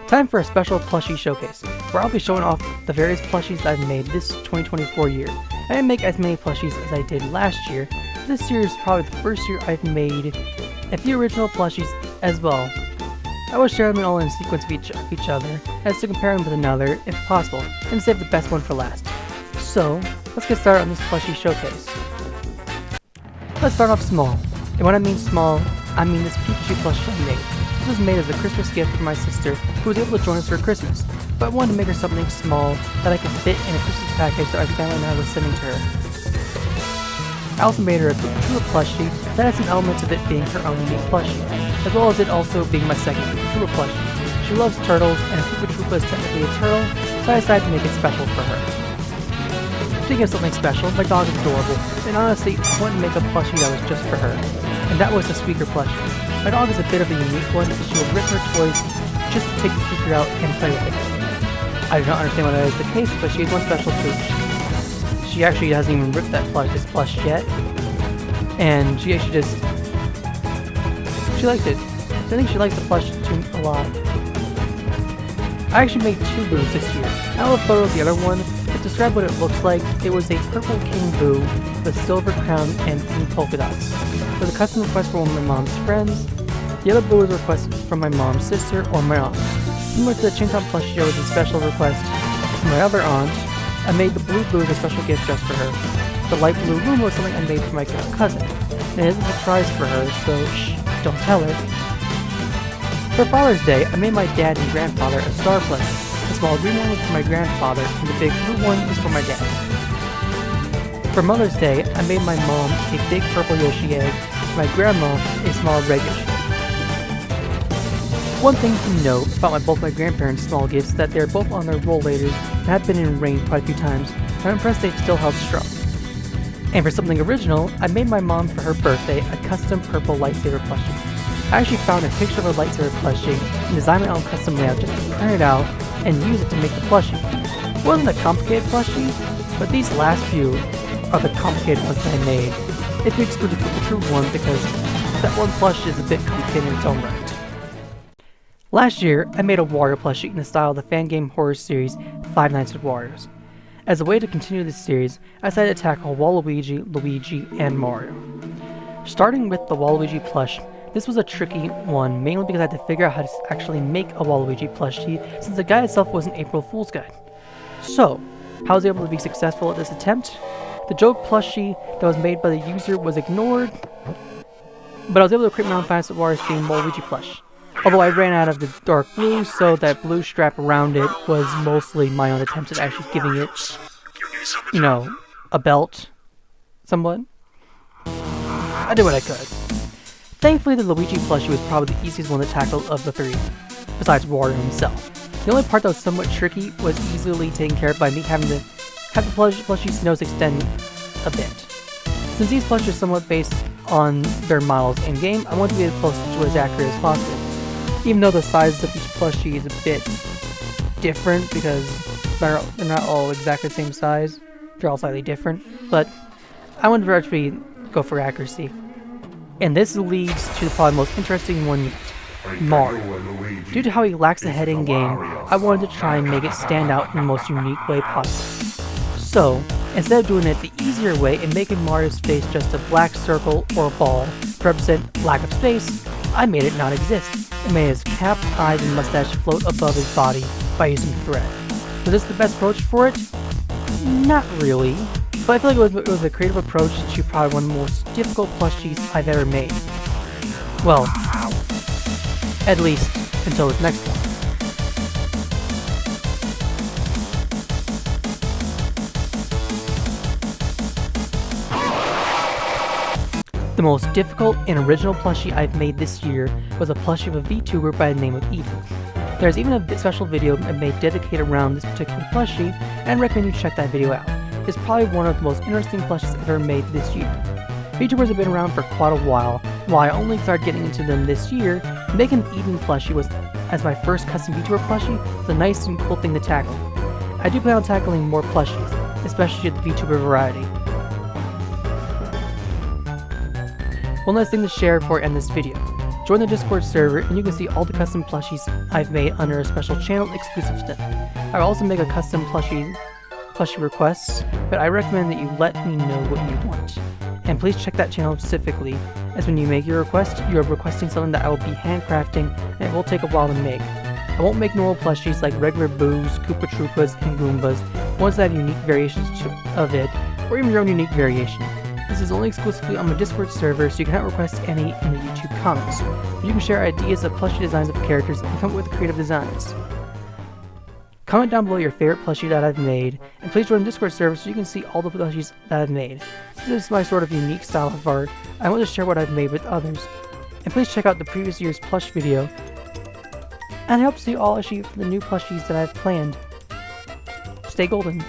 Time for a special plushie showcase, where I'll be showing off the various plushies I've made this 2024 year. I didn't make as many plushies as I did last year. This year is probably the first year I've made a few original plushies as well. I will share them all in sequence of each other, as to compare them with another, if possible, and save the best one for last. So, let's get started on this plushie showcase. Let's start off small. And when I mean small, I mean this Pikachu plushie I made. This was made as a Christmas gift for my sister, who was able to join us for Christmas, but I wanted to make her something small that I could fit in a Christmas package that my family and I was sending to her. I also made her a Pikachu plushie that has some elements of it being her own unique plushie, as well as it also being my second Pikachu plushie. She loves turtles, and Pikachu is technically a turtle, so I decided to make it special for her. Speaking of something special, my dog is adorable, and honestly, I wanted to make a plushie that was just for her, and that was the squeaker plushie. My dog is a bit of a unique one because she will rip her toys just to take the squeaker out and play with it. I do not understand why that is the case, but she has one special treat. She actually hasn't even ripped this plush yet, and she actually she likes it. I think she likes the plush too a lot. I actually made two boos this year. I have a photo of the other one. To describe what it looks like, it was a purple king boo with a silver crown and pink polka dots. It was a custom request for one of my mom's friends. The other boo was requested from my mom's sister or my aunt. Similar to the Chinchon plushie, was a special request from my other aunt. I made the blue boo as a special gift just for her. The light blue room was something I made for my cousin. And it is a surprise for her, so shh, don't tell her. For Father's Day, I made my dad and grandfather a star plushie. The small green one was for my grandfather, and the big blue one is for my dad. For Mother's Day, I made my mom a big purple Yoshi egg, and my grandma a small red Yoshi. One thing to note about both my grandparents' small gifts is that they are both on their rollators and have been in rain quite a few times. I'm impressed they've still held strong. And for something original, I made my mom for her birthday a custom purple lightsaber plushie. I actually found a picture of a lightsaber plushie and designed my own custom layout just to print it out and use it to make the plushie. It wasn't a complicated plushie, but these last few are the complicated ones that I made. If we exclude the Pikachu one, because that one plushie is a bit complicated in its own right. Last year, I made a Wario plushie in the style of the fan game horror series Five Nights at Wario's. As a way to continue this series, I decided to tackle Waluigi, Luigi, and Mario. Starting with the Waluigi plush, this was a tricky one, mainly because I had to figure out how to actually make a Waluigi plushie, since the guide itself was an April Fool's guide. So, how was I able to be successful at this attempt? The joke plushie that was made by the user was ignored, but I was able to create my own Fantasy Wars themed Waluigi plush. Although I ran out of the dark blue, so that blue strap around it was mostly my own attempt at actually giving it, a belt, somewhat. I did what I could. Thankfully, the Luigi plushie was probably the easiest one to tackle of the three, besides Wario himself. The only part that was somewhat tricky was easily taken care of by me having to have the plushie's nose extend a bit. Since these plushies are somewhat based on their models in-game, I want to be as close to as accurate as possible. Even though the size of each plushie is a bit different, because they're not all exactly the same size, they're all slightly different, but I wanted to actually go for accuracy. And this leads to probably the most interesting one yet, Mario. Due to how he lacks a head in game, I wanted to try and make it stand out in the most unique way possible. So, instead of doing it the easier way and making Mario's face just a black circle or a ball to represent lack of space, I made it not exist, and made his cap, eyes, and mustache float above his body by using thread. Was this the best approach for it? Not really. But I feel like it was a creative approach to probably one of the most difficult plushies I've ever made. Well, at least until this next one. The most difficult and original plushie I've made this year was a plushie of a VTuber by the name of Eden. There's even a special video I made dedicated around this particular plushie, and I recommend you check that video out. It's probably one of the most interesting plushies I've ever made this year. VTubers have been around for quite a while I only started getting into them this year. Making an Eden plushie as my first custom VTuber plushie was a nice and cool thing to tackle. I do plan on tackling more plushies, especially the VTuber variety. One last thing to share before I end this video. Join the Discord server and you can see all the custom plushies I've made under a special channel exclusive step. I will also make a custom plushie requests, but I recommend that you let me know what you want. And please check that channel specifically, as when you make your request, you are requesting something that I will be handcrafting and it will take a while to make. I won't make normal plushies like regular Boos, Koopa Troopas, and Goombas, ones that have unique variations of it, or even your own unique variation. This is only exclusively on my Discord server, so you cannot request any in the YouTube comments. But you can share ideas of plushie designs of characters and come up with creative designs. Comment down below your favorite plushie that I've made, and please join the Discord server so you can see all the plushies that I've made. This is my sort of unique style of art. I want to share what I've made with others. And please check out the previous year's plush video, and I hope to see you all issue for the new plushies that I've planned. Stay golden.